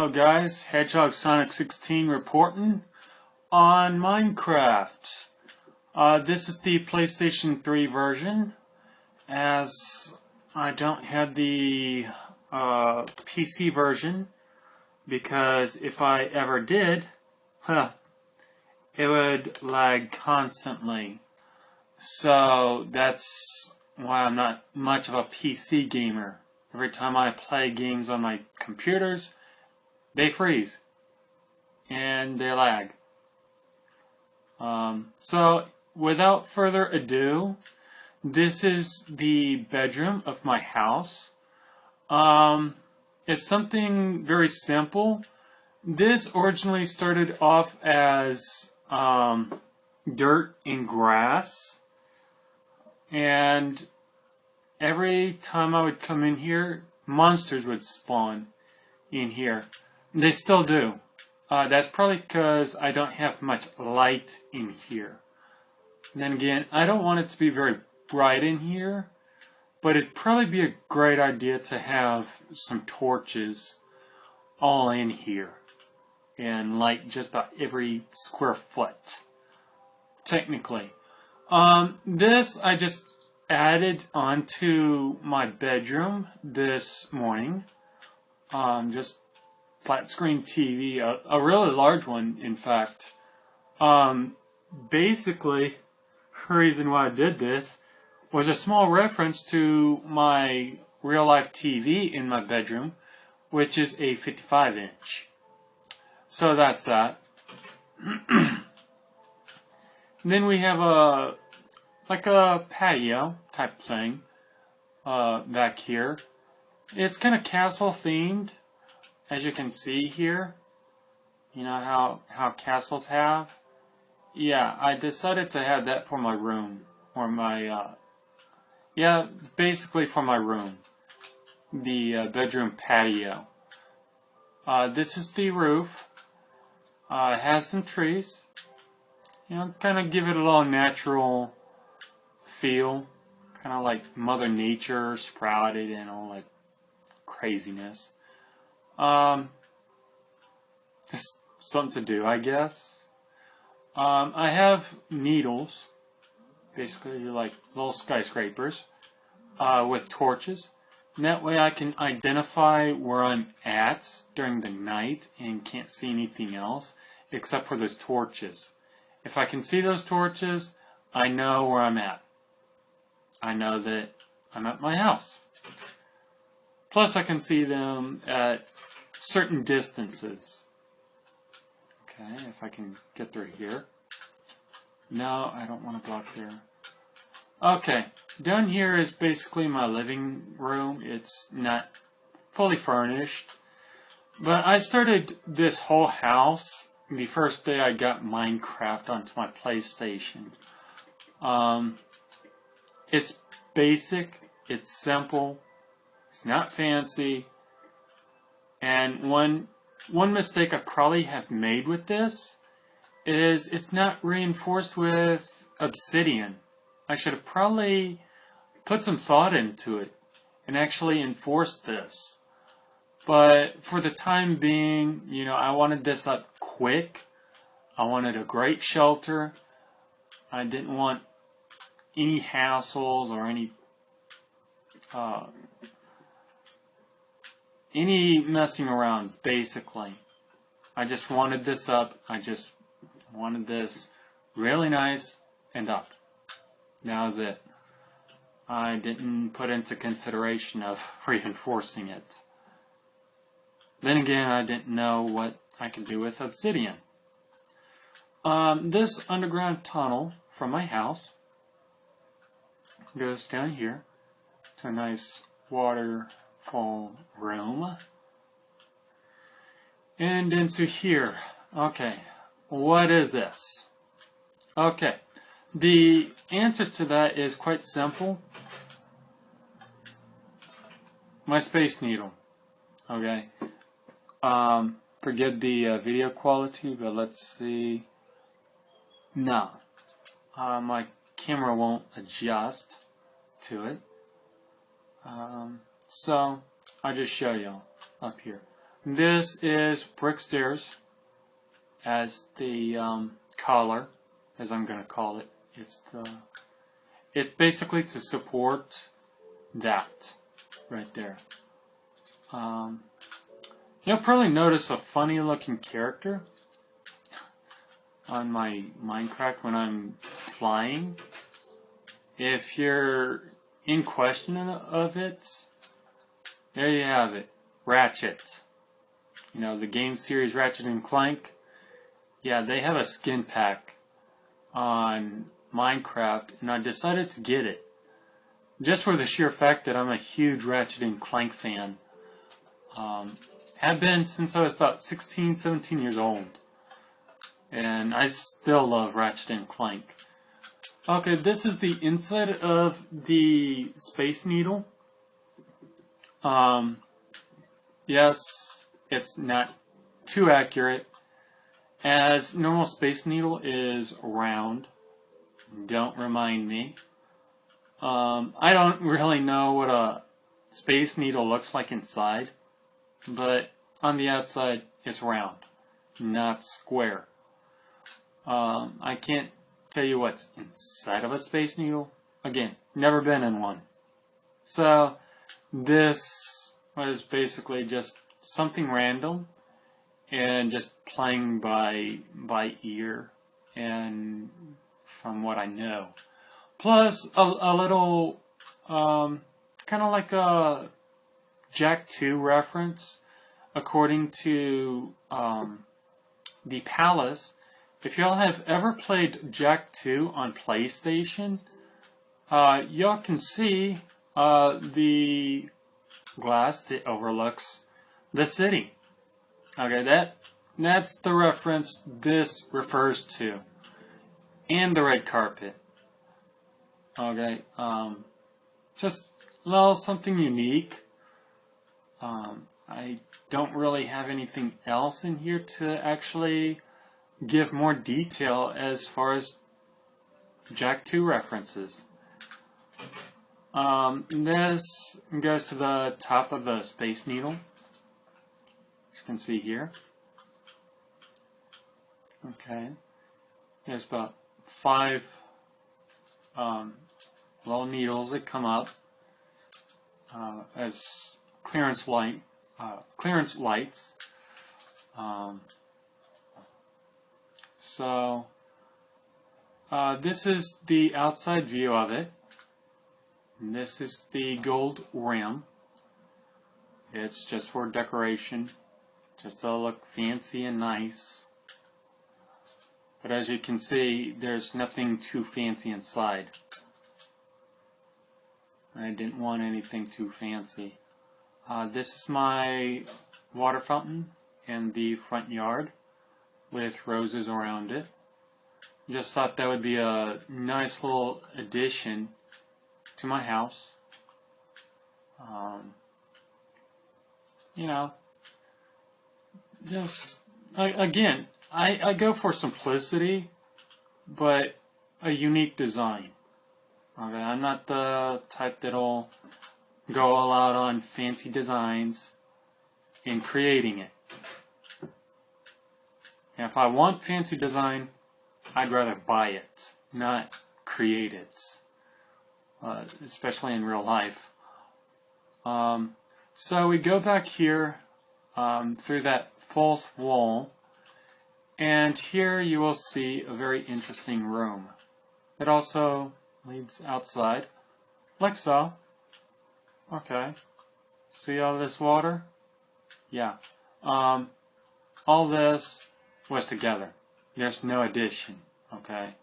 Hello guys, Hedgehog Sonic 16 reporting on Minecraft. This is the PlayStation 3 version, as I don't have the PC version, because if I ever did, it would lag constantly. So that's why I'm not much of a PC gamer. Every time I play games on my computers, they freeze and they lag. So without further ado, this is the bedroom of my house. It's something very simple. This originally started off as dirt and grass, and every time I would come in here, monsters would spawn in here. They still do. That's probably because I don't have much light in here. Then again, I don't want it to be very bright in here, but it'd probably be a great idea to have some torches all in here and light just about every square foot, technically. This I just added onto my bedroom this morning. Just flat screen TV, a really large one, in fact. Basically, the reason why I did this was a small reference to my real life TV in my bedroom, which is a 55-inch. So that's that. Then we have a patio type thing back here. It's kind of castle themed, as you can see here. You know how castles have? Yeah, I decided to have that for my room, or my basically for my room, the bedroom patio. This is the roof. It has some trees. You know, kind of give it a little natural feel, kind of like Mother Nature sprouted and all that craziness. Just something to do, I guess. I have needles, basically like little skyscrapers, with torches. And that way I can identify where I'm at during the night and can't see anything else except for those torches. If I can see those torches, I know where I'm at. I know that I'm at my house. Plus I can see them at certain distances. Okay, if I can get through here. No, I don't want to block there. Okay, down here is basically my living room. It's not fully furnished. But I started this whole house the first day I got Minecraft onto my PlayStation. It's basic, it's simple, it's not fancy, and one mistake I probably have made with this is it's not reinforced with obsidian. I should have probably put some thought into it and actually enforced this. But for the time being, you know, I wanted this up quick. I wanted a great shelter. I didn't want any hassles or any messing around, basically. I just wanted this up. I just wanted this really nice and up. That was it. I didn't put into consideration of reinforcing it. Then again, I didn't know what I could do with obsidian. This underground tunnel from my house goes down here to a nice waterfall room. And into here. Okay, what is this? Okay, the answer to that is quite simple. My Space Needle. Okay. Forget the video quality, but let's see. No. My camera won't adjust to it. So, I'll just show you up here. This is brick stairs as the collar, as I'm going to call it. It's basically to support that right there. You'll probably notice a funny looking character on my Minecraft when I'm flying. If you're in question of it, there you have it. Ratchet. You know, the game series Ratchet and Clank. Yeah, they have a skin pack on Minecraft, and I decided to get it. Just for the sheer fact that I'm a huge Ratchet and Clank fan. Have been since I was about 16, 17 years old. And I still love Ratchet and Clank. Okay, this is the inside of the Space Needle. Yes, it's not too accurate, as normal Space Needle is round. Don't remind me. I don't really know what a Space Needle looks like inside, but on the outside it's round, not square. I can't tell you what's inside of a Space Needle. Again, never been in one. So this was basically just something random and just playing by ear and from what I know. Plus a little kind of like a Jack 2 reference, according to the Palace. If y'all have ever played Jack 2 on PlayStation, y'all can see the glass that overlooks the city. Okay, that's the reference this refers to. And the red carpet. Okay, just a little something unique. I don't really have anything else in here to actually give more detail as far as Jack 2 references. This goes to the top of the Space Needle, as you can see here. Okay, there's about 5 little needles that come up as clearance lights. So this is the outside view of it. And this is the gold rim. It's just for decoration, just to look fancy and nice. But as you can see, there's nothing too fancy inside. I didn't want anything too fancy. This is my water fountain in the front yard with roses around it. Just thought that would be a nice little addition to my house. You know, just again, I go for simplicity, but a unique design. Okay, I'm not the type that'll go all out on fancy designs in creating it. And if I want fancy design, I'd rather buy it, not create it, especially in real life. So we go back here through that false wall, and here you will see a very interesting room. It also leads outside, like so. Okay, see all this water? Yeah. All this was together. There's no addition. Okay.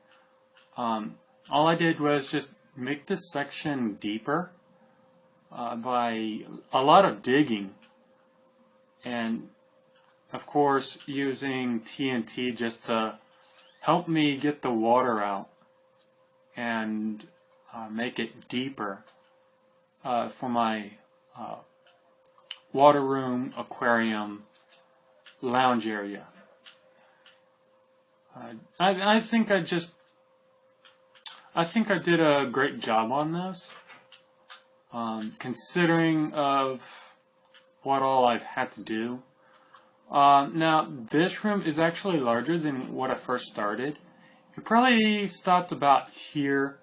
All I did was just make this section deeper by a lot of digging, and of course using TNT just to help me get the water out and make it deeper for my water room, aquarium, lounge area. I think I did a great job on this, considering of what all I've had to do. Now, this room is actually larger than what I first started. It probably stopped about here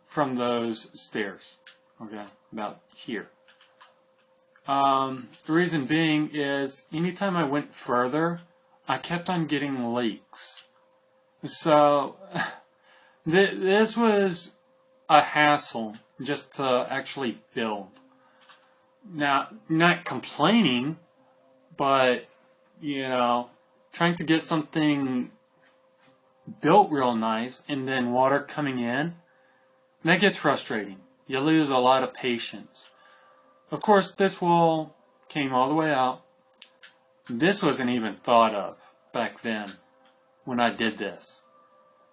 from those stairs. Okay, about here. The reason being is anytime I went further, I kept on getting leaks. So, this was a hassle just to actually build. Now, not complaining, but, trying to get something built real nice and then water coming in, that gets frustrating. You lose a lot of patience. Of course, this wall came all the way out. This wasn't even thought of back then when I did this.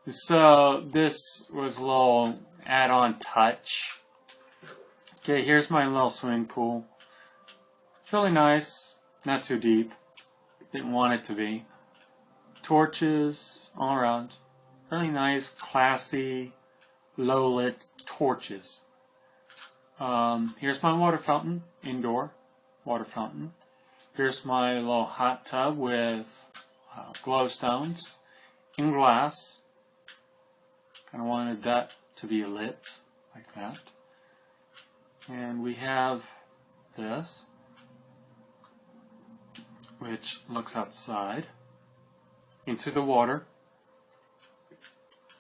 So this was a little add-on touch. Okay, here's my little swimming pool. It's really nice, not too deep. Didn't want it to be. Torches all around. Really nice, classy, low-lit torches. Here's my water fountain, indoor water fountain. Here's my little hot tub with glowstones in glass. Kind of wanted that to be lit like that. And we have this, which looks outside into the water.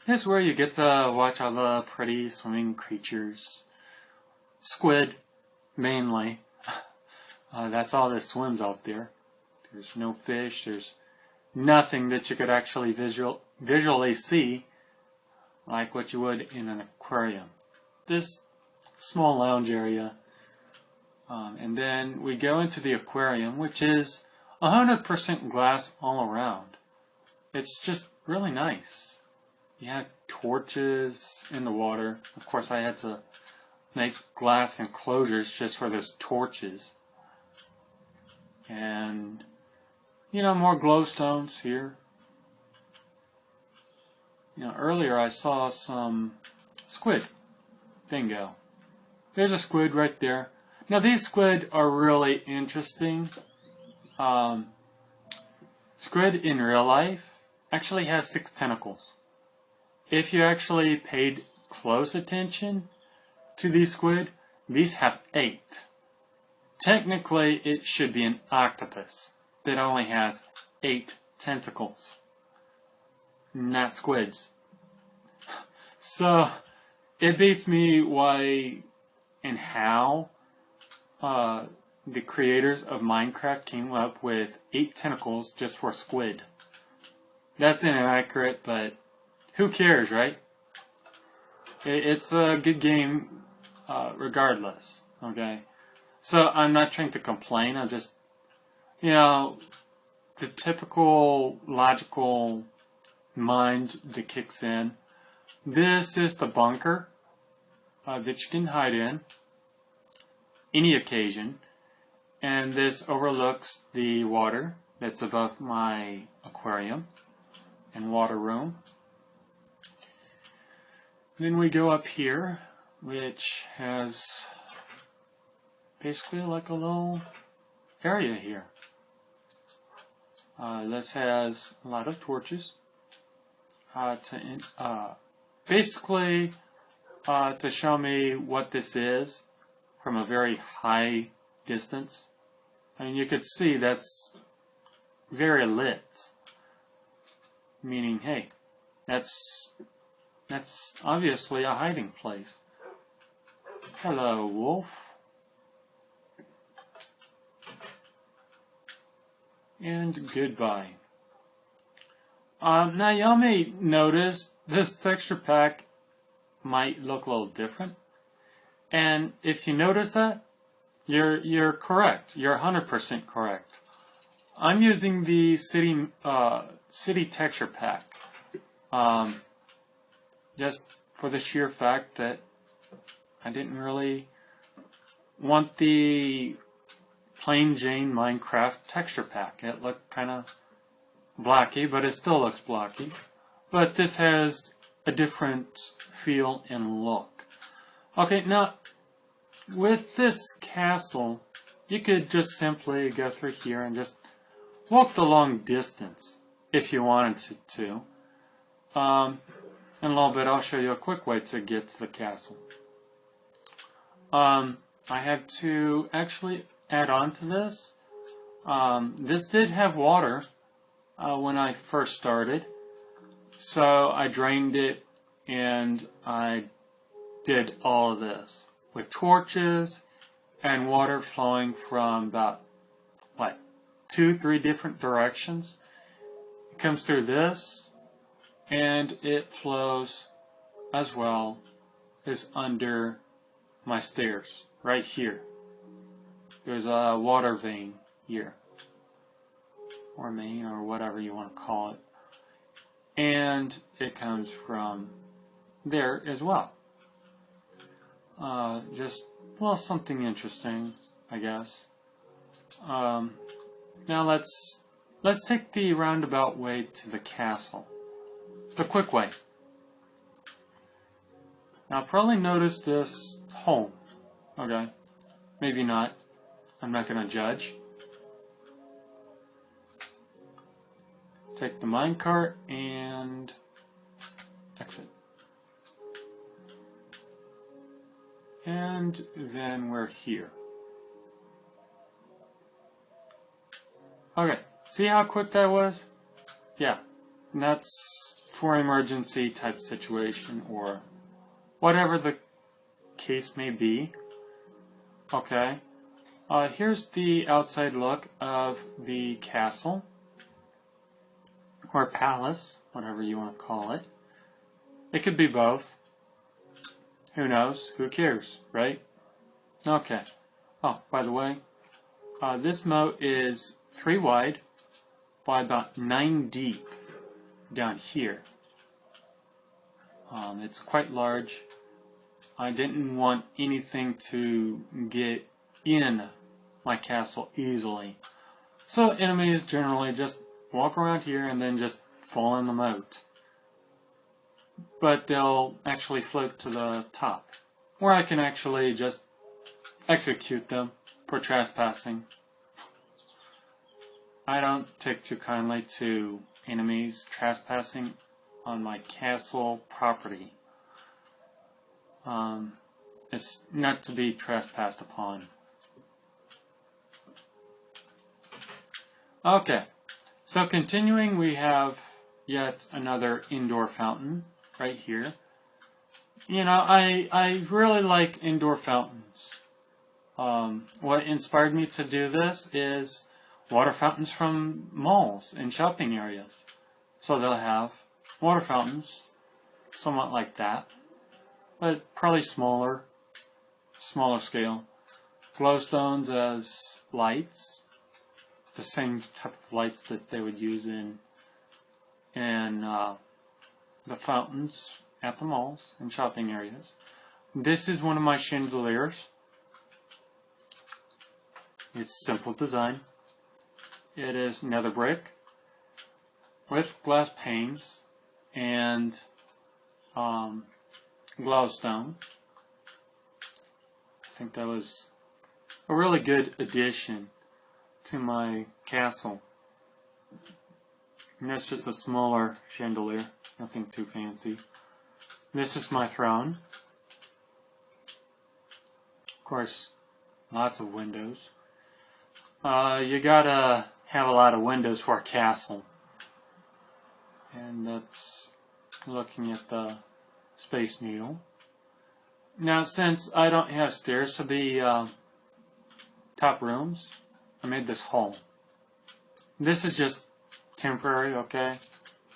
This is where you get to watch all the pretty swimming creatures. Squid, mainly. That's all that swims out there. There's no fish. There's nothing that you could actually visually see like what you would in an aquarium. This small lounge area. And then we go into the aquarium, which is 100% glass all around. It's just really nice. You have torches in the water. Of course, I had to make glass enclosures just for those torches. And, more glowstones here. Earlier I saw some squid. Bingo. There's a squid right there. Now these squid are really interesting. Squid in real life actually has 6 tentacles. If you actually paid close attention to these squid, these have 8. Technically, it should be an octopus that only has 8 tentacles, not squids. So, it beats me why and how the creators of Minecraft came up with 8 tentacles just for squid. That's inaccurate, but who cares, right? It's a good game regardless, okay? So I'm not trying to complain. I'm just, the typical logical mind that kicks in. This is the bunker that you can hide in any occasion. And this overlooks the water that's above my aquarium and water room. Then we go up here, which has basically like a little area here. This has a lot of torches basically to show me what this is from a very high distance. I mean, you could see that's very lit, meaning, hey, that's obviously a hiding place. Hello, wolf. And goodbye. Now y'all may notice this texture pack might look a little different. And if you notice that, you're correct. You're 100% correct. I'm using the city texture pack. Just for the sheer fact that I didn't really want the plain Jane Minecraft texture pack. It looked kind of blocky, but it still looks blocky. But this has a different feel and look. Okay, now with this castle, you could just simply go through here and just walk the long distance if you wanted to. In a little bit, I'll show you a quick way to get to the castle. I had to actually add on to this. This did have water when I first started, so I drained it and I did all of this with torches and water flowing from about 2-3 different directions. It comes through this and it flows as well as under my stairs right here. There's a water vein here, or main, or whatever you want to call it, and it comes from there as well. Just, well, something interesting, I guess. Now let's take the roundabout way to the castle, the quick way. Now probably notice this hole. Okay, maybe not. I'm not going to judge. Take the minecart and exit. And then we're here. Okay, see how quick that was? Yeah, and that's for emergency type situation or whatever the case may be. Okay, here's the outside look of the castle, or palace, whatever you want to call it. It could be both. Who knows? Who cares, right? Okay. Oh, by the way, this moat is 3 wide by about 9 deep down here. It's quite large. I didn't want anything to get in my castle easily. So enemies generally just walk around here and then just fall in the moat. But they'll actually float to the top, where I can actually just execute them for trespassing. I don't take too kindly to enemies trespassing on my castle property. It's not to be trespassed upon. Okay, so continuing, we have yet another indoor fountain right here. You know, I really like indoor fountains. What inspired me to do this is water fountains from malls and shopping areas. So they'll have water fountains, somewhat like that, but probably smaller scale. Glowstones as lights, the same type of lights that they would use in the fountains at the malls and shopping areas. This is one of my chandeliers. It's simple design. It is nether brick with glass panes and glowstone. I think that was a really good addition to my castle. And that's just a smaller chandelier, nothing too fancy. This is my throne. Of course, lots of windows. You gotta have a lot of windows for a castle. And that's looking at the Space Needle. Now, since I don't have stairs to the top rooms, I made this hole. This is just temporary, okay?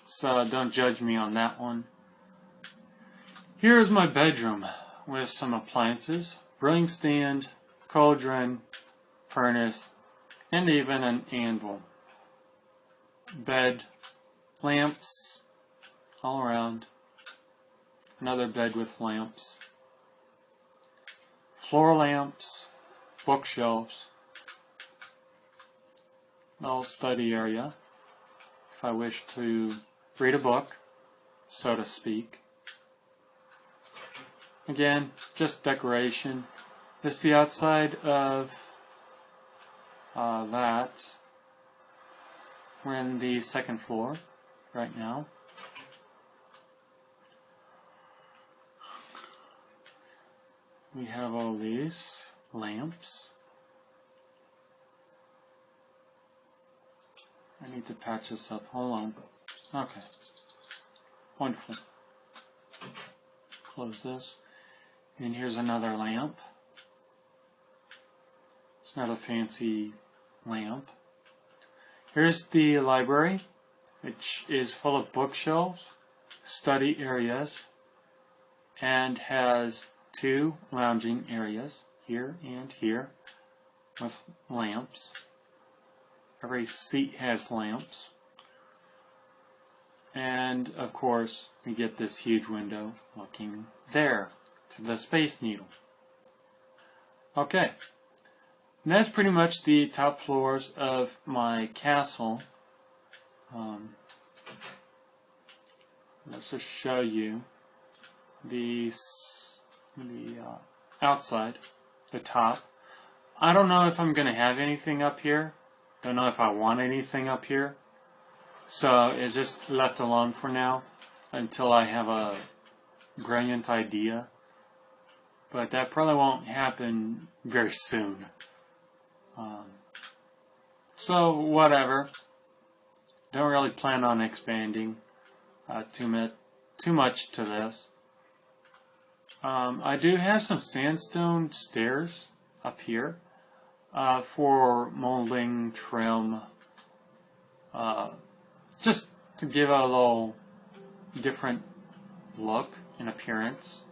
So don't judge me on that one. Here's my bedroom with some appliances, brewing stand, cauldron, furnace, and even an anvil. Bed, lamps all around. Another bed with lamps. Floor lamps, bookshelves. Little study area if I wish to read a book, so to speak. Again, just decoration. This is the outside of that. We're in the second floor right now. We have all these lamps. I need to patch this up. Hold on. Okay. Wonderful. Close this. And here's another lamp. It's not a fancy lamp. Here's the library, which is full of bookshelves, study areas, and has 2 lounging areas, here and here, with lamps. Every seat has lamps. And, of course, we get this huge window looking there, to the Space Needle. Okay. And that's pretty much the top floors of my castle. Let's just show you the outside, the top. I don't know if I'm going to have anything up here. Don't know if I want anything up here. So it's just left alone for now until I have a brilliant idea. But that probably won't happen very soon. So whatever. Don't really plan on expanding too much to this. I do have some sandstone stairs up here for molding, trim, just to give a little different look and appearance.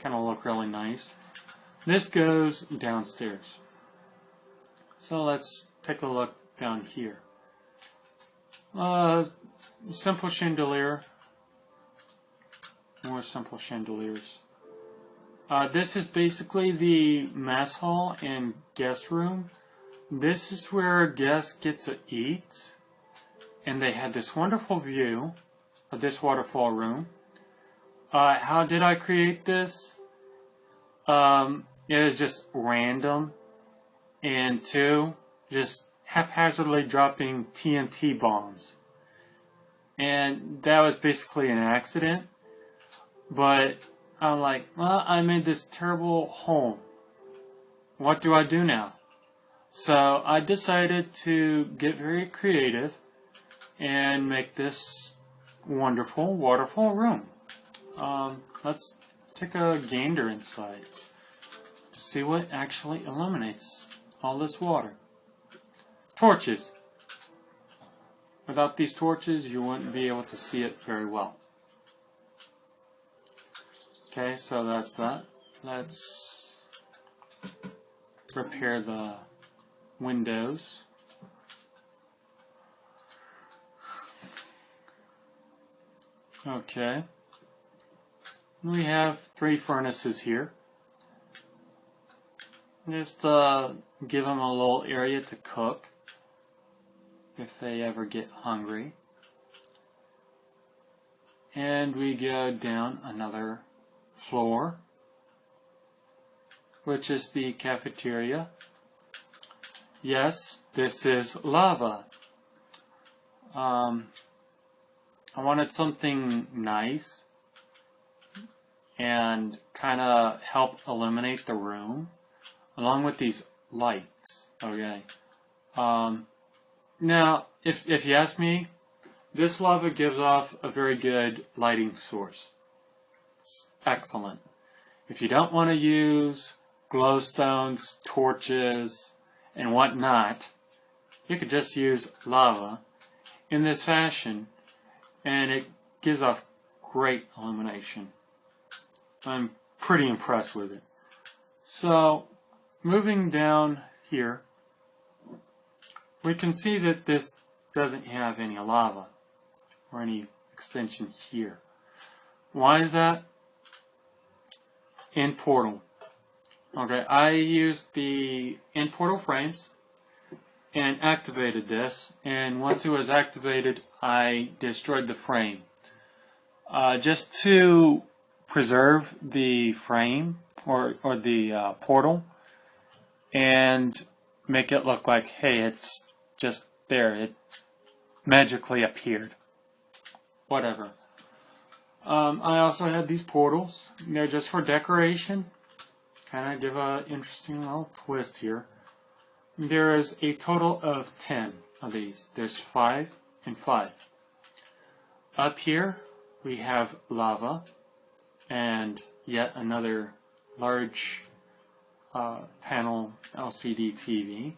Kind of look really nice. This goes downstairs. So let's take a look down here. Simple chandelier. More simple chandeliers. This is basically the mess hall and guest room. This is where guests get to eat. And they had this wonderful view of this waterfall room. How did I create this? It was just random. And 2, just haphazardly dropping TNT bombs. And that was basically an accident. But I'm like, well, I made this terrible home. What do I do now? So I decided to get very creative and make this wonderful waterfall room. Let's take a gander inside to see what actually illuminates all this water. Torches. Without these torches, you wouldn't be able to see it very well. Okay, so that's that. Let's repair the windows. Okay. We have 3 furnaces here. Just give them a little area to cook if they ever get hungry. And we go down another floor, which is the cafeteria. Yes, this is lava. I wanted something nice and kind of help illuminate the room along with these lights. Okay. Now, if you ask me, this lava gives off a very good lighting source. It's excellent. If you don't want to use glowstones, torches, and whatnot, you could just use lava in this fashion, and it gives off great illumination. I'm pretty impressed with it. So, moving down here, we can see that this doesn't have any lava or any extension here. Why is that? In portal. Okay, I used the in portal frames and activated this, and once it was activated, I destroyed the frame. Just to preserve the frame or the portal and make it look like, hey, it's just there. magically appeared. Whatever. I also had these portals. They're just for decoration. Kind of give an interesting little twist here. There is a total of 10 of these. There's 5 and 5. Up here, we have lava and yet another large panel LCD TV.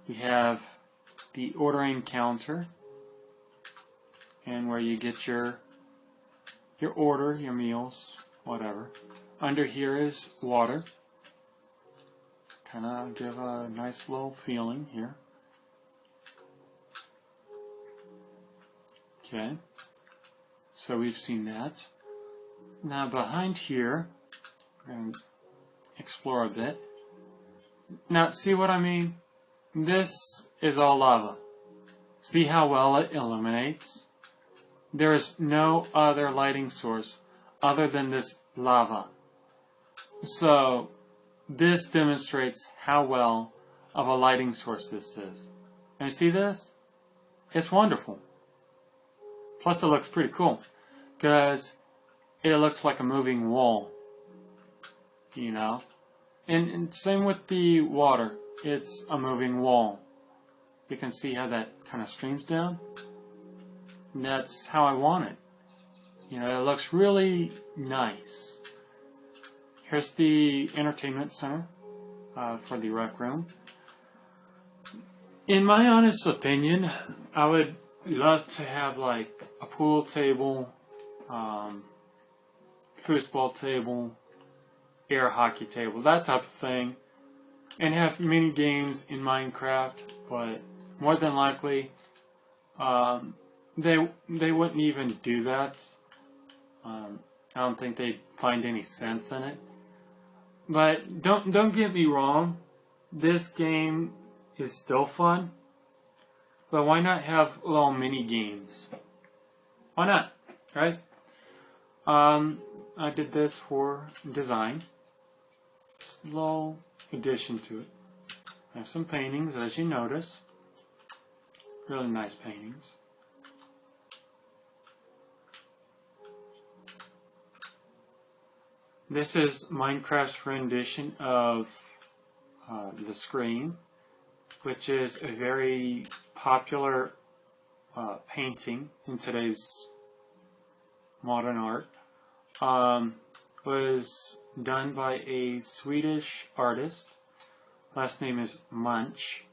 We have the ordering counter and where you get your order, your meals, whatever. Under here is water. Kind of give a nice little feeling here. Okay, so we've seen that. Now behind here, we're going to explore a bit. Now see what I mean? This is all lava. See how well it illuminates? There is no other lighting source other than this lava. So this demonstrates how well of a lighting source this is. And you see this? It's wonderful. Plus it looks pretty cool because it looks like a moving wall, you know. And same with the water. It's a moving wall. You can see how that kind of streams down. And that's how I want it. You know, it looks really nice. Here's the entertainment center for the rec room. In my honest opinion, I would love to have like a pool table, foosball table, air hockey table, that type of thing, and have mini games in Minecraft. But more than likely, they wouldn't even do that. I don't think they'd find any sense in it. But don't get me wrong, this game is still fun. But why not have little mini games? Why not, right? I did this for design. Just a little addition to it. I have some paintings, as you notice. Really nice paintings. This is Minecraft's rendition of the screen, which is a very popular painting in today's modern art. Was done by a Swedish artist. Last name is Munch.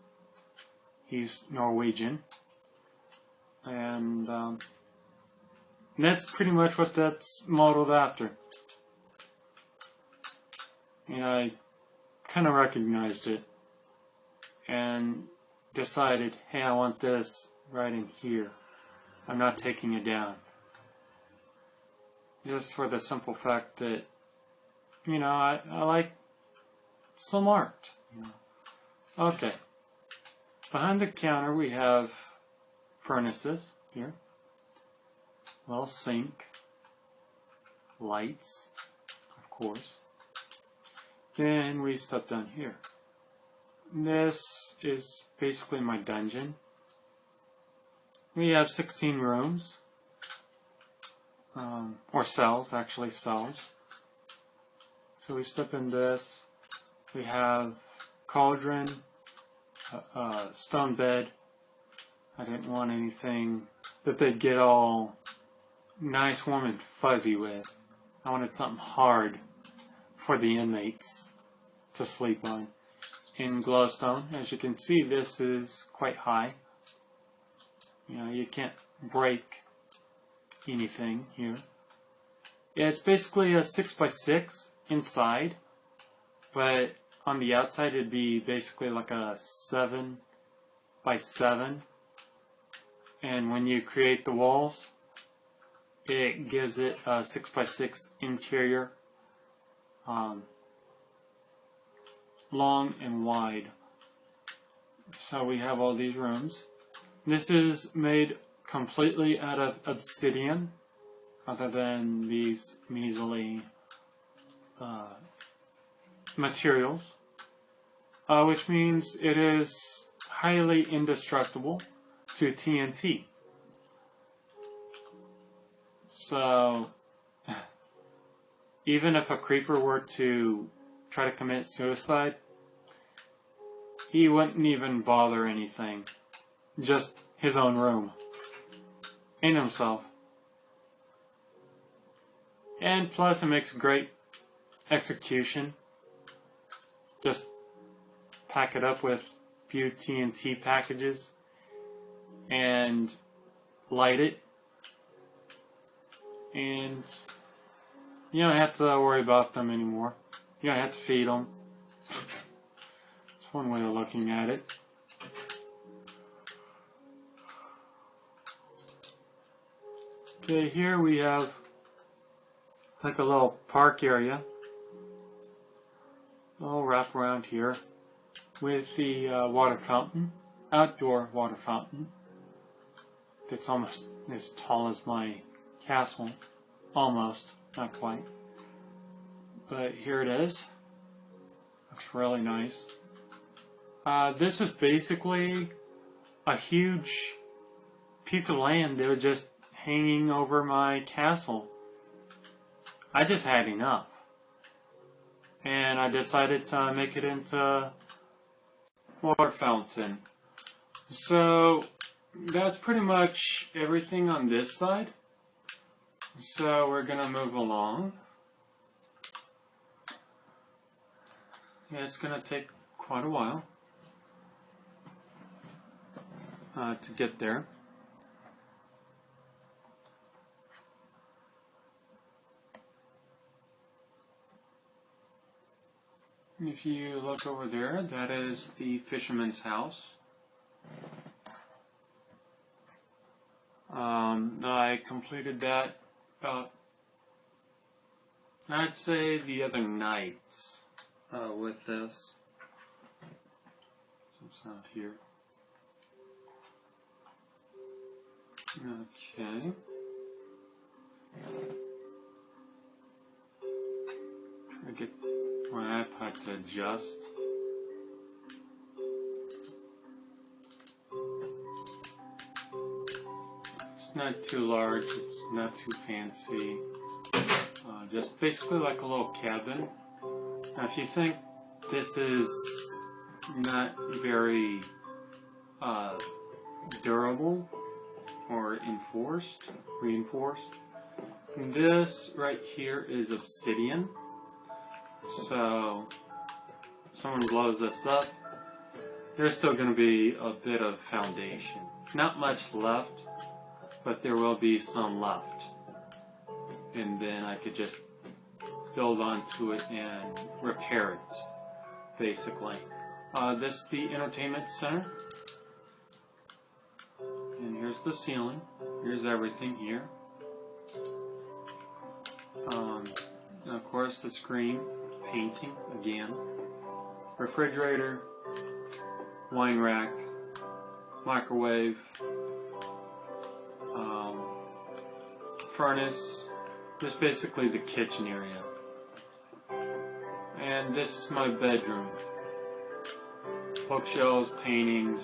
He's Norwegian. And that's pretty much what that's modeled after. And I kind of recognized it and decided, hey, I want this right in here. I'm not taking it down. Just for the simple fact that, you know, I like some art. You know. Okay. Behind the counter we have furnaces here. Well, sink. Lights, of course. Then we step down here. This is basically my dungeon. We have 16 rooms. Or cells, actually cells. So we step in this. We have cauldron, stone bed. I didn't want anything that they'd get all nice, warm, and fuzzy with. I wanted something hard for the inmates to sleep on. In glowstone, as you can see, this is quite high. You know, you can't break anything here. Yeah, it's basically a 6x6 inside, but on the outside it'd be basically like a 7x7. And when you create the walls, it gives it a 6x6 interior, long and wide. So we have all these rooms. This is made completely out of obsidian, other than these measly materials, which means it is highly indestructible. to TNT. So, even if a creeper were to try to commit suicide, he wouldn't even bother anything. Just his own room. And himself. And plus it makes a great execution. Just pack it up with a few TNT packages and light it. And you don't have to worry about them anymore. You don't have to feed them. That's one way of looking at it. Okay, here we have like a little park area. I'll wrap around here with the water fountain, outdoor water fountain. It's almost as tall as my castle. Almost, not quite. But here it is. Looks really nice. This is basically a huge piece of land that was just hanging over my castle. I just had enough. And I decided to make it into water fountain. So that's pretty much everything on this side. So we're gonna move along. Yeah, it's gonna take quite a while to get there. If you look over there, that is the fisherman's house. I completed that about, I'd say, the other night with this. So it's not here. Okay. I get my iPod to adjust. It's not too large, it's not too fancy. Just basically like a little cabin. Now if you think this is not very durable or reinforced, this right here is obsidian. So someone blows this up, there's still going to be a bit of foundation. Not much left, but there will be some left. And then I could just build onto it and repair it, basically. This is the entertainment center. And here's the ceiling. Here's everything here. And of course the screen. Painting again, refrigerator, wine rack, microwave, furnace, just basically the kitchen area. And this is my bedroom. Bookshelves, paintings,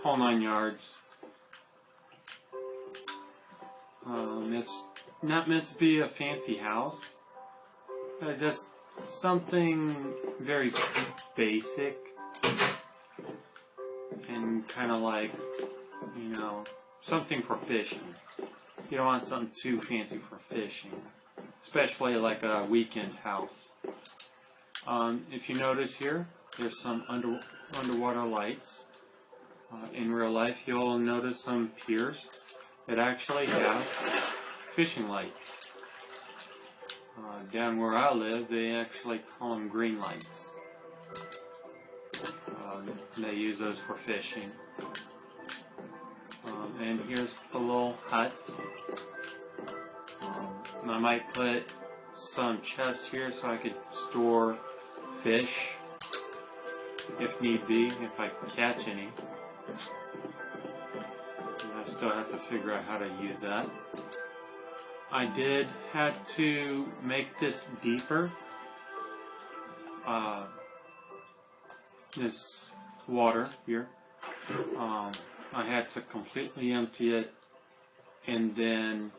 whole 9 yards. It's not meant to be a fancy house. Just something very basic and kind of like, you know, something for fishing. You don't want something too fancy for fishing, especially like a weekend house. If you notice here, there's some underwater lights. In real life, you'll notice some piers that actually have fishing lights. Down where I live, they actually call them green lights. They use those for fishing. And here's the little hut. I might put some chests here so I could store fish if need be, if I catch any. And I still have to figure out how to use that. I did have to make this deeper. This water here. I had to completely empty it and then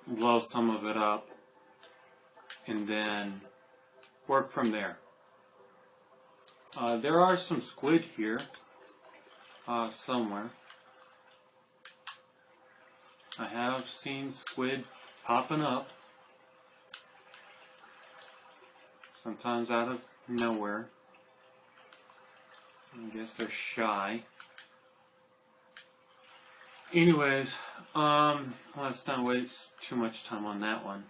blow some of it up and then work from there. There are some squid here somewhere. I have seen squid popping up, sometimes out of nowhere. I guess they're shy. Anyways, let's not waste too much time on that one.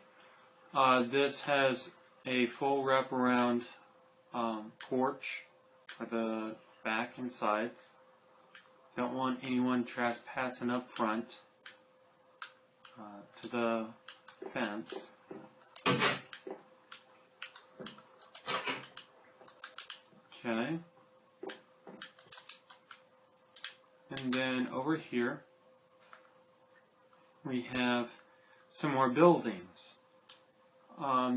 This has a full wraparound porch for the back and sides. Don't want anyone trespassing up front to the fence. Okay. And then over here we have some more buildings.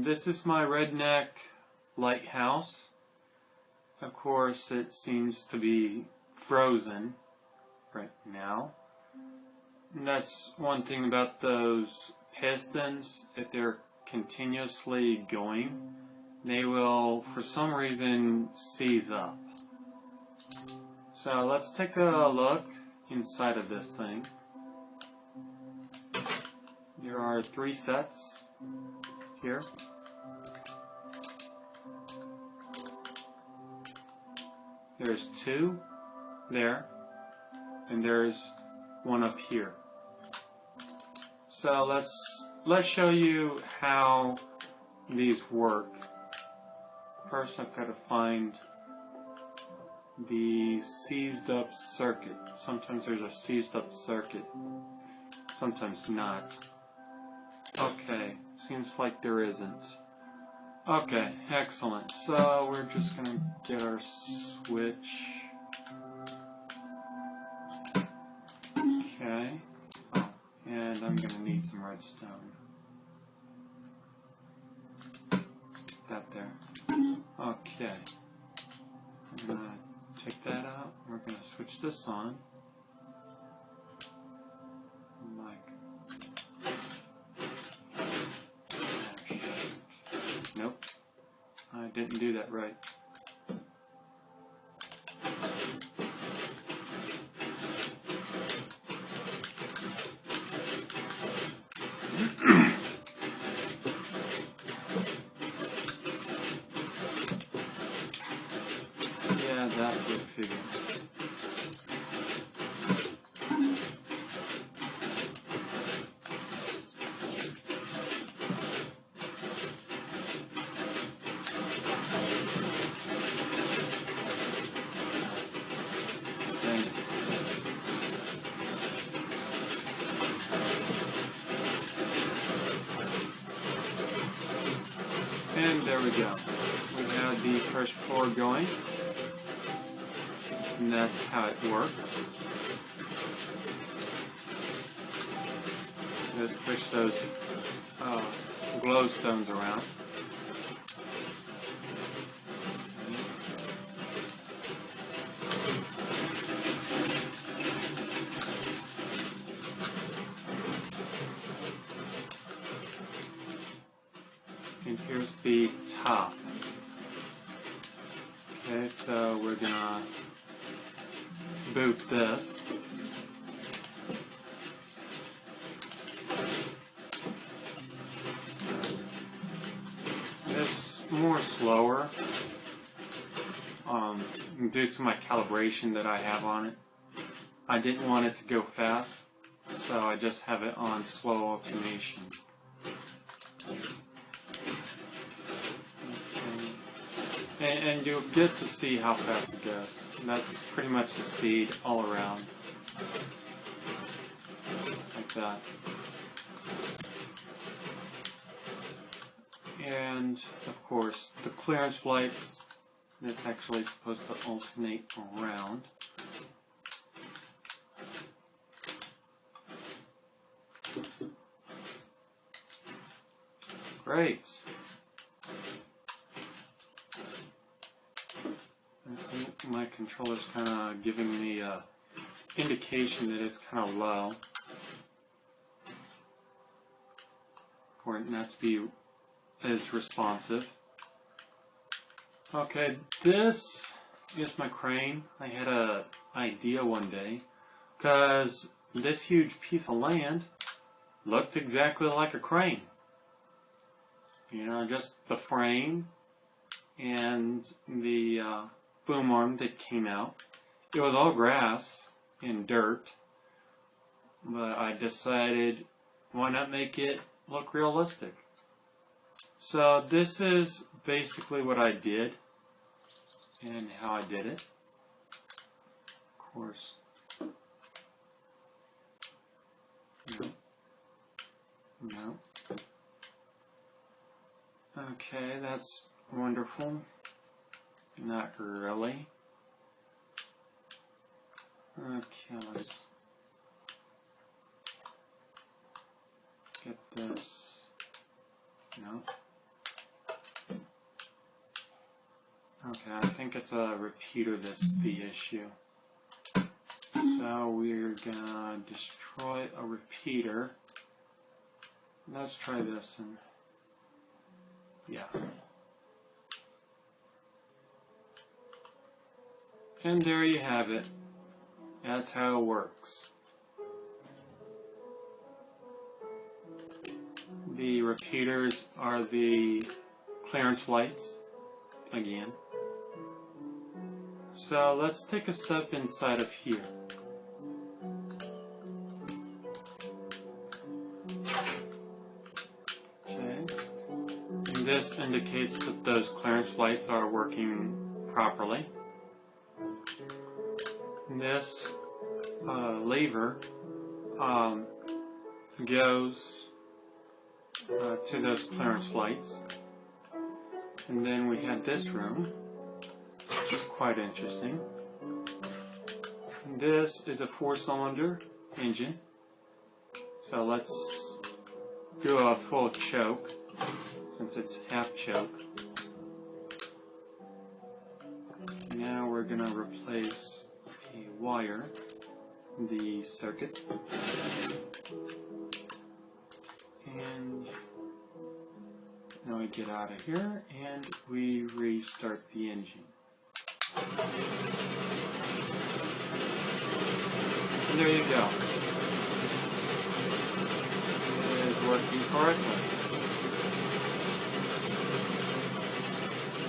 This is my redneck lighthouse. Of course, it seems to be frozen right now. And that's one thing about those pistons. If they're continuously going, they will, for some reason, seize up. So let's take a look inside of this thing. There are 3 sets here. There's 2 there, and there's 1 up here. So let's show you how these work. First, I've got to find the seized up circuit. Sometimes there's a seized up circuit, sometimes not. Okay, seems like there isn't. Okay, excellent. So we're just gonna get our switch. Okay, and I'm gonna need some redstone. That there. Okay, I'm gonna take that out. We're gonna switch this on. Nope, I didn't do that right. Yeah, that would figure. And there we go. We have the first floor going. And that's how it works. Let's push those glowstones around. And here's the top. Okay, so we're gonna boot this. It's more slower due to my calibration that I have on it. I didn't want it to go fast, so I just have it on slow alternation. And you'll get to see how fast it goes. And that's pretty much the speed all around. Like that. And, of course, the clearance lights. This actually is supposed to alternate around. Great. I think my controller's kind of giving me a indication that it's kind of low for it not to be as responsive. Okay, this is my crane. I had an idea one day because this huge piece of land looked exactly like a crane. You know, just the frame and the boom arm that came out. It was all grass and dirt, but I decided why not make it look realistic. So this is basically what I did and how I did it. Of course. No. Okay, that's wonderful. Not really. Okay, let's get this. No. Okay, I think it's a repeater that's the issue. So we're gonna destroy a repeater. Let's try this and yeah. And there you have it. That's how it works. The repeaters are the clearance lights again. So let's take a step inside of here. Okay. And this indicates that those clearance lights are working properly. This lever goes to those clearance lights. And then we had this room, which is quite interesting. This is a 4-cylinder engine. So let's do a full choke, since it's half choke. Now we're going to replace a wire in the circuit. And now we get out of here and we restart the engine. And there you go. It is working correctly.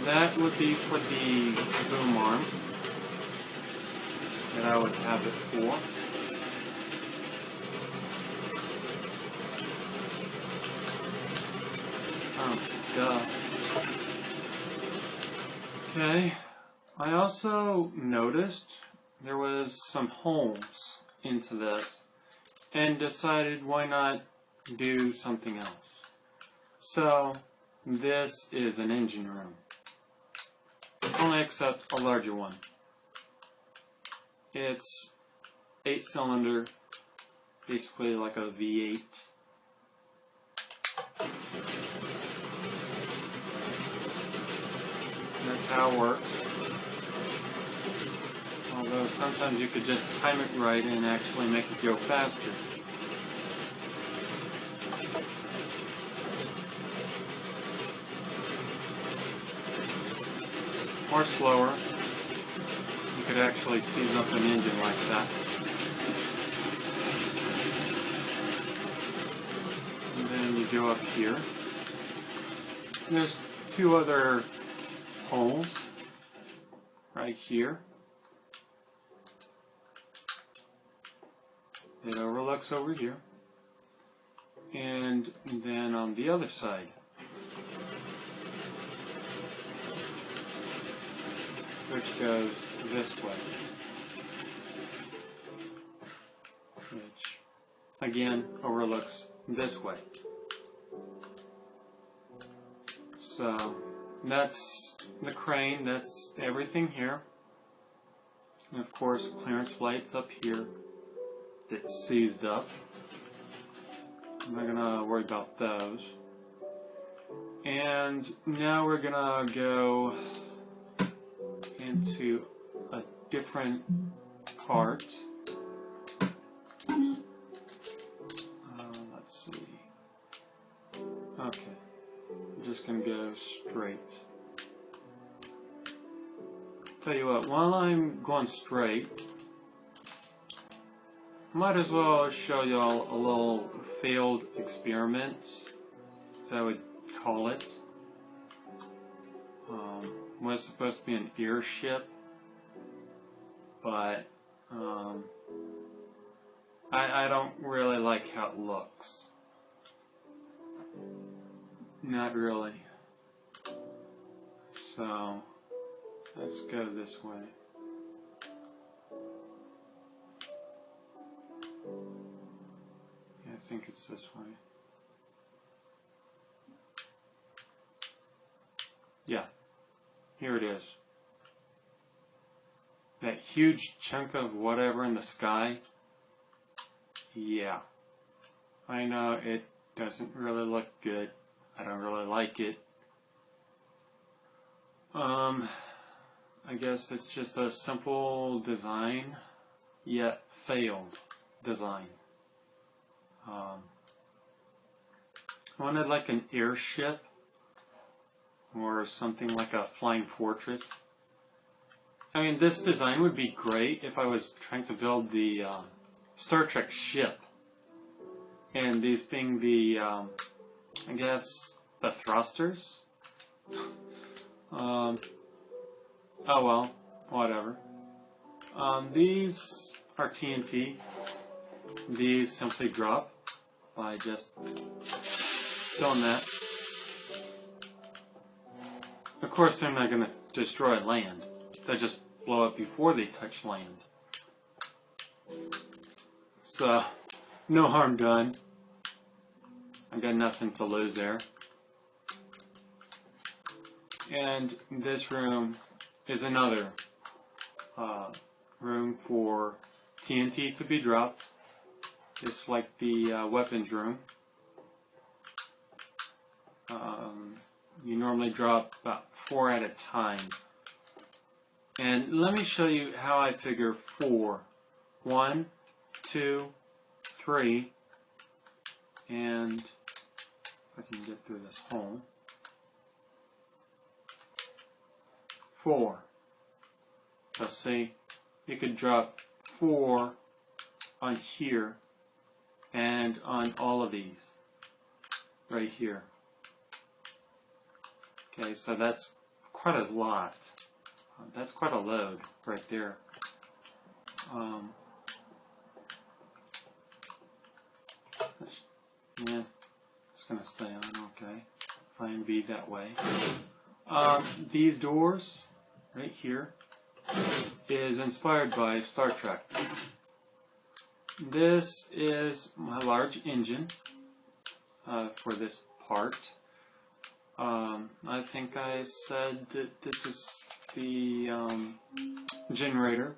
That would be for the boom arm that I would have it for. Oh, duh. Okay. I also noticed there was some holes into this and decided why not do something else. So this is an engine room, only except a larger one. It's 8-cylinder, basically like a V8. That's how it works. Although sometimes you could just time it right and actually make it go faster. Or slower. You could actually seize up an engine like that. And then you go up here. And there's 2 other holes right here. It overlooks over here. And then on the other side. Which goes this way. Which, again, overlooks this way. So, that's the crane, that's everything here. And of course, clearance lights up here. It's seized up. I'm not gonna worry about those. And now we're gonna go into a different part Okay, I'm just gonna go straight. Tell you what, while I'm going straight, might as well show y'all a little failed experiment, as I would call it. Was supposed to be an airship, but I don't really like how it looks. Not really. So let's go this way. Yeah, I think it's this way. Yeah, here it is. That huge chunk of whatever in the sky. Yeah, I know it doesn't really look good. I don't really like it. I guess it's just a simple design, yet failed design. I wanted like an airship or something like a flying fortress. I mean, this design would be great if I was trying to build the Star Trek ship, and these being the, I guess, the thrusters. Oh well, whatever. These are TNT. These simply drop by just doing that. Of course, they're not going to destroy land. They just blow up before they touch land. So, no harm done. I got nothing to lose there. And this room is another room for TNT to be dropped. Just like the weapons room. You normally drop about 4 at a time. And let me show you how I figure 4. 1, 2, 3, and if I can get through this hole. 4. So see, you could drop 4 on here and on all of these right here. Okay, so that's quite a lot. That's quite a load right there. Yeah, it's gonna stay on. Okay, fine, be that way. These doors right here is inspired by Star Trek. This is my large engine for this part. I think I said that this is the generator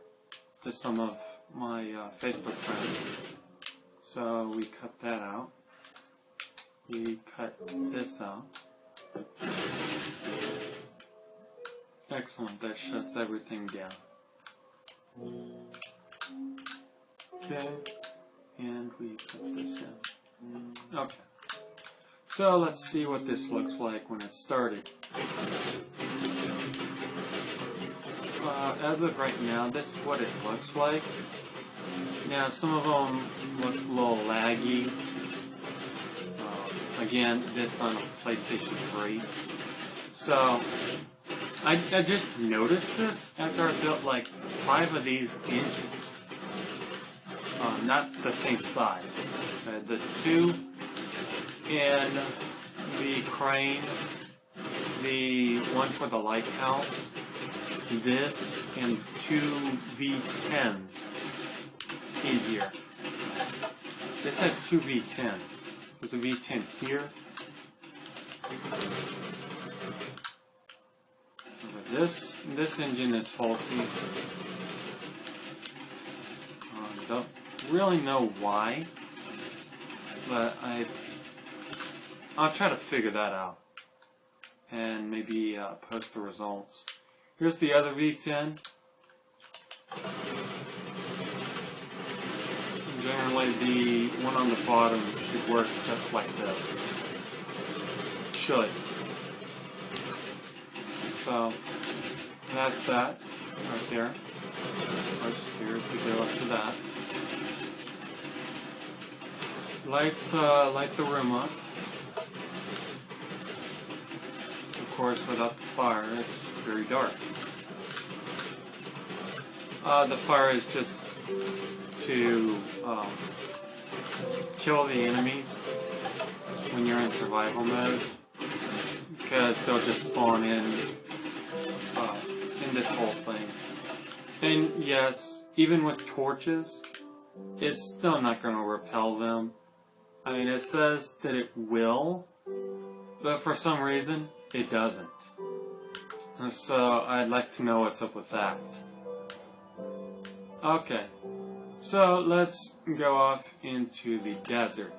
to some of my Facebook friends. So we cut that out. We cut this out. Excellent, that shuts everything down. Okay, and we put this in. Okay. So let's see what this looks like when it's started. As of right now, this is what it looks like. Now, some of them look a little laggy. Again, this on a PlayStation 3. So, I just noticed this after I built like 5 of these engines. Not the same size. The 2 in the crane, the one for the lighthouse, this, and 2 V10s in here. This has 2 V10s. There's a V10 here. This engine is faulty. Don't really know why, but I'll try to figure that out and maybe post the results. Here's the other V10. Generally, the one on the bottom should work just like this. should. So that's that right there. Our stairs to go up to that. Light the room up. Of course, without the fire, it's very dark. The fire is just to kill the enemies when you're in survival mode, because they'll just spawn in this whole thing. And yes, even with torches, it's still not going to repel them. I mean, it says that it will, but for some reason, it doesn't. And so I'd like to know what's up with that. Okay, so let's go off into the desert.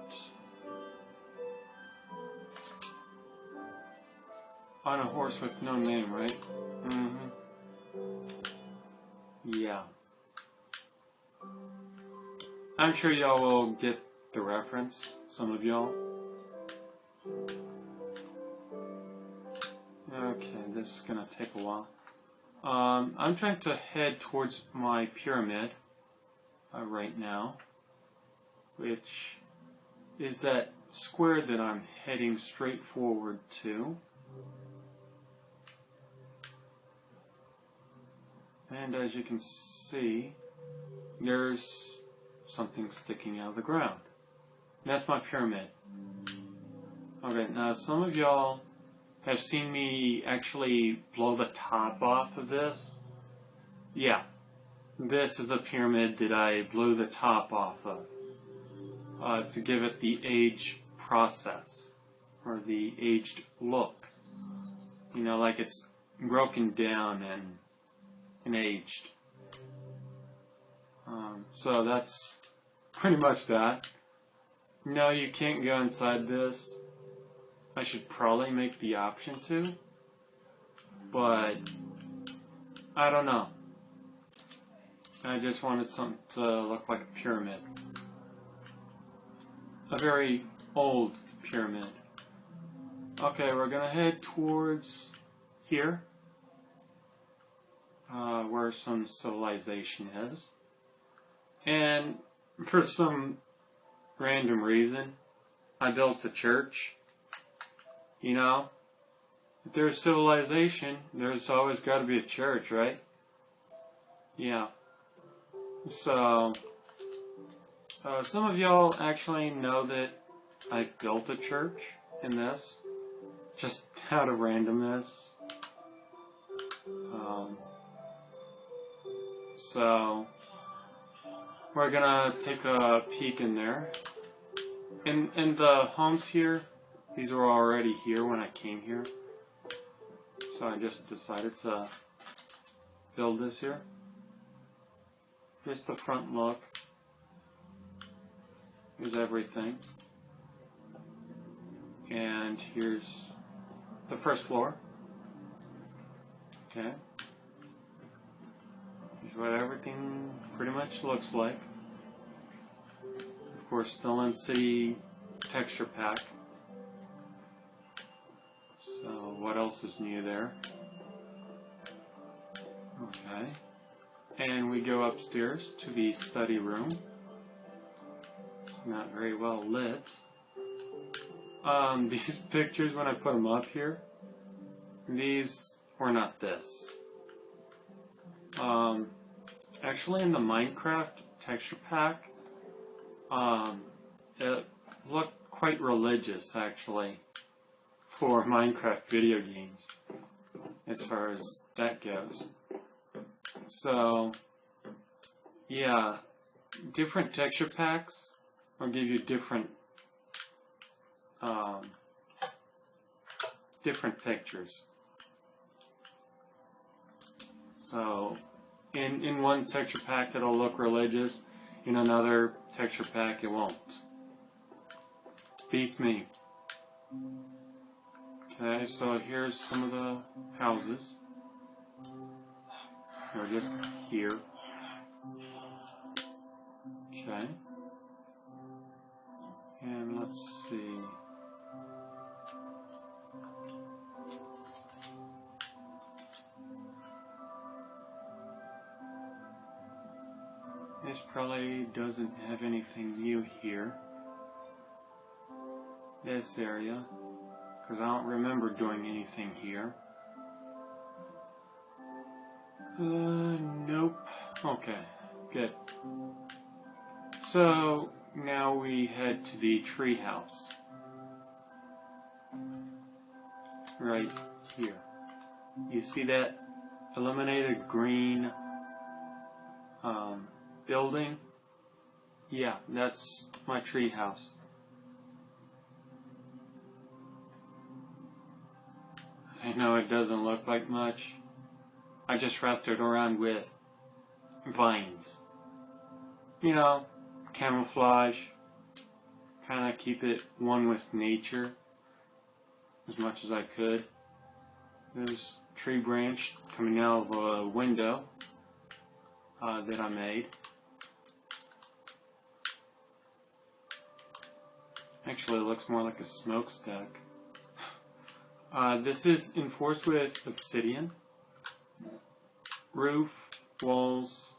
On a horse with no name, right? Mm-hmm. Yeah. I'm sure y'all will get the reference, some of y'all. Okay, this is gonna take a while. I'm trying to head towards my pyramid right now, which is that square that I'm heading straight forward to. And as you can see, there's something sticking out of the ground. That's my pyramid. Okay, now some of y'all have seen me actually blow the top off of this. Yeah, this is the pyramid that I blew the top off of to give it the age process, or the aged look. You know, like it's broken down and aged. So that's pretty much that. No, you can't go inside this. I should probably make the option to, but I don't know. I just wanted something to look like a pyramid. A very old pyramid. Okay, we're gonna head towards here, where some civilization is. And for some random reason, I built a church. You know, if there's civilization, there's always got to be a church, right? Yeah. So, some of y'all actually know that I built a church in this, just out of randomness. So, we're gonna take a peek in there. And the homes here, these were already here when I came here. So I just decided to build this here. Here's the front look. Here's everything. And here's the first floor. Okay. Here's what everything pretty much looks like. Of course, still in City texture pack. So what else is new there? Okay. And we go upstairs to the study room. It's not very well lit. These pictures, when I put them up here, these were not this. Actually, in the Minecraft texture pack, it looked quite religious, actually, for Minecraft video games, as far as that goes. So, yeah, different texture packs will give you different pictures. So, in one texture pack it'll look religious, in another texture pack it won't. Beats me. Okay, so here's some of the houses. They're just here. Okay. And let's see. This probably doesn't have anything new here. This area, because I don't remember doing anything here. Nope. Okay, good. So now we head to the treehouse. Right here. You see that illuminated green building? Yeah, that's my treehouse. I know it doesn't look like much. I just wrapped it around with vines. You know, camouflage. Kind of keep it one with nature as much as I could. There's a tree branch coming out of a window that I made. Actually, it looks more like a smokestack. This is enforced with obsidian. Roof, walls.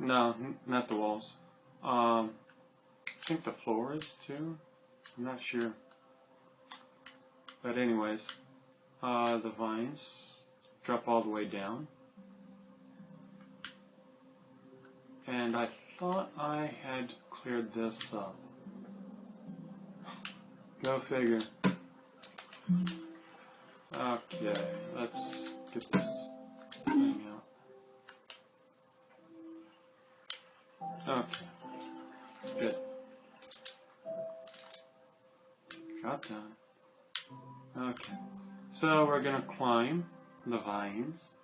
No, not the walls. I think the floor is too. I'm not sure. But anyways, the vines drop all the way down. And I thought I had cleared this up. Go figure. Okay, let's get this thing out. Okay, good. Drop down. Okay, so we're gonna climb the vines.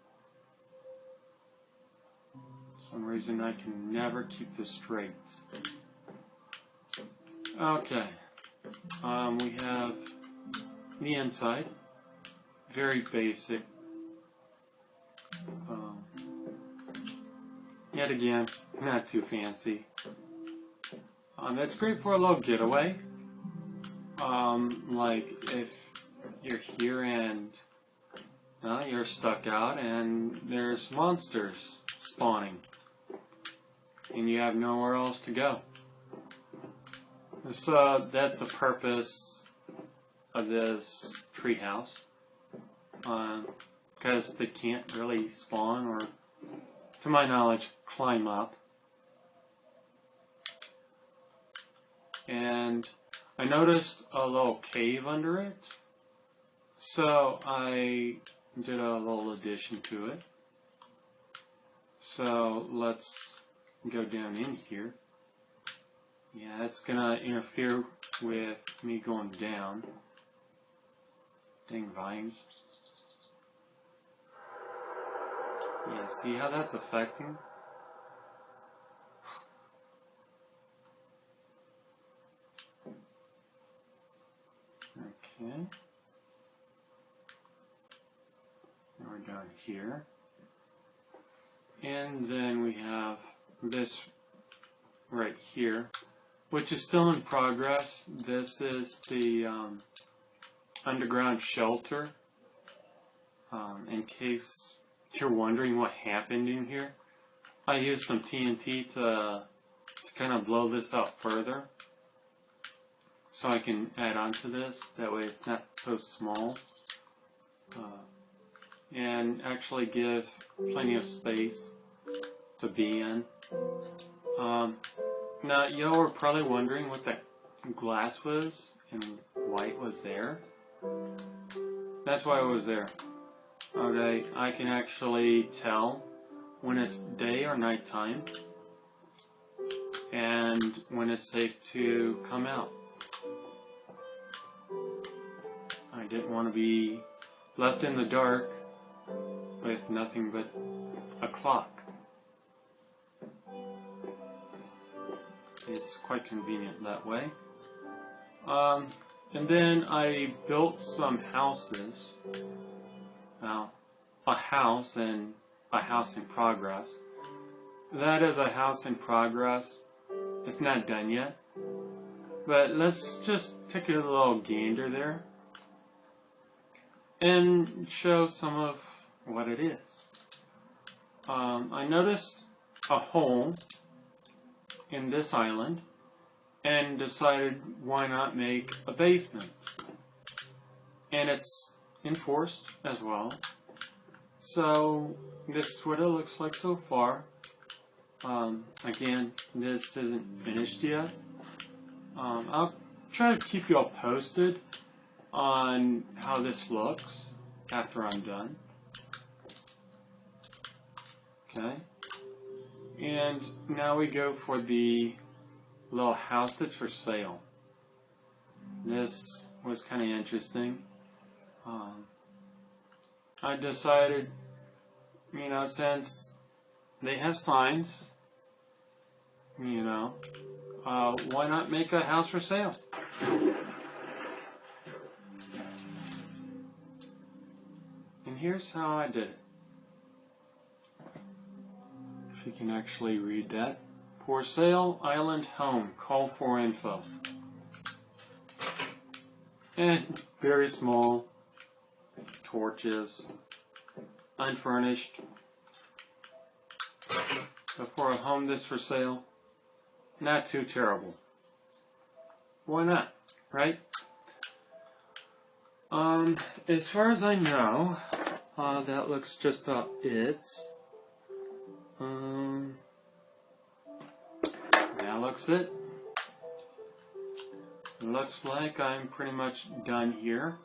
For some reason I can never keep this straight. Okay, we have the inside, very basic. Yet again, not too fancy. It's great for a little getaway. Like if you're here and you're stuck out and there's monsters spawning and you have nowhere else to go. So that's the purpose of this treehouse, because they can't really spawn or, to my knowledge, climb up. And I noticed a little cave under it, so I did a little addition to it. So let's go down in here. Yeah, it's gonna interfere with me going down. Dang vines. Yeah, see how that's affecting? Okay. Now we're down here. And then we have this right here, which is still in progress. This is the underground shelter. In case you're wondering what happened in here, I used some TNT to kind of blow this out further, so I can add on to this. That way it's not so small, and actually give plenty of space to be in. Now, y'all were probably wondering what that glass was and white was there. That's why it was there. Okay, I can actually tell when it's day or nighttime and when it's safe to come out. I didn't want to be left in the dark with nothing but a clock. It's quite convenient that way. And then I built some houses. Now, a house and a house in progress. That is a house in progress. It's not done yet. But let's just take a little gander there and show some of what it is. I noticed a hole in this island and decided why not make a basement. And it's enforced as well. So this is what it looks like so far. Again, this isn't finished yet. I'll try to keep you all posted on how this looks after I'm done. Okay. And now we go for the little house that's for sale. This was kind of interesting. I decided, since they have signs, why not make a house for sale? And here's how I did it. If you can actually read that. For sale, island home, call for info. And very small, torches, unfurnished. But for a home that's for sale, not too terrible. Why not, right? As far as I know, that looks just about it. That looks it. Looks like I'm pretty much done here.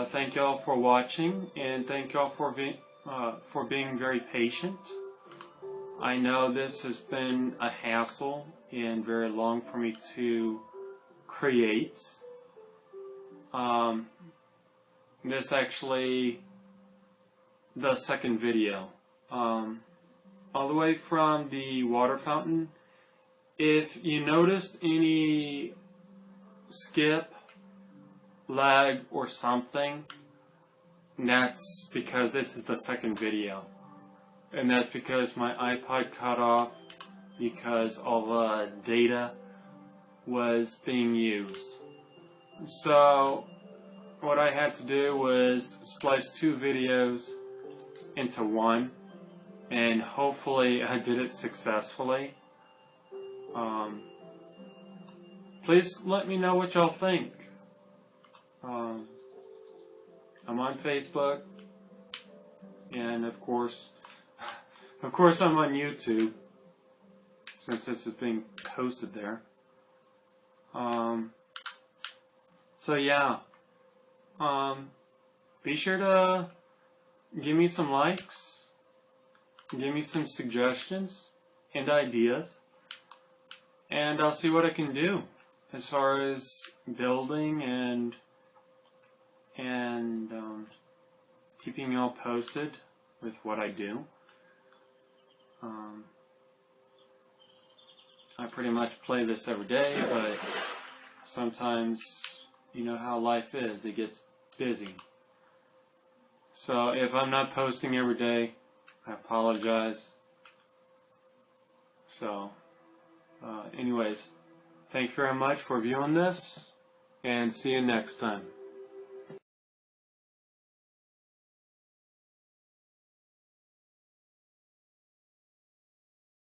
Thank y'all for watching, and thank y'all for being very patient. I know this has been a hassle and very long for me to create. This actually the second video. All the way from the water fountain. If you noticed any skip, lag, or something, that's because this is the second video. And that's because my iPod cut off because all the data was being used. So what I had to do was splice two videos into one, and hopefully I did it successfully. Please let me know what y'all think. I'm on Facebook, and of course I'm on YouTube, since this is being posted there. So yeah, be sure to give me some likes, give me some suggestions and ideas, and I'll see what I can do as far as building and keeping you all posted with what I do. I pretty much play this every day, but sometimes, you know how life is, it gets busy. So if I'm not posting every day, I apologize. So, anyways, thank you very much for viewing this, and see you next time.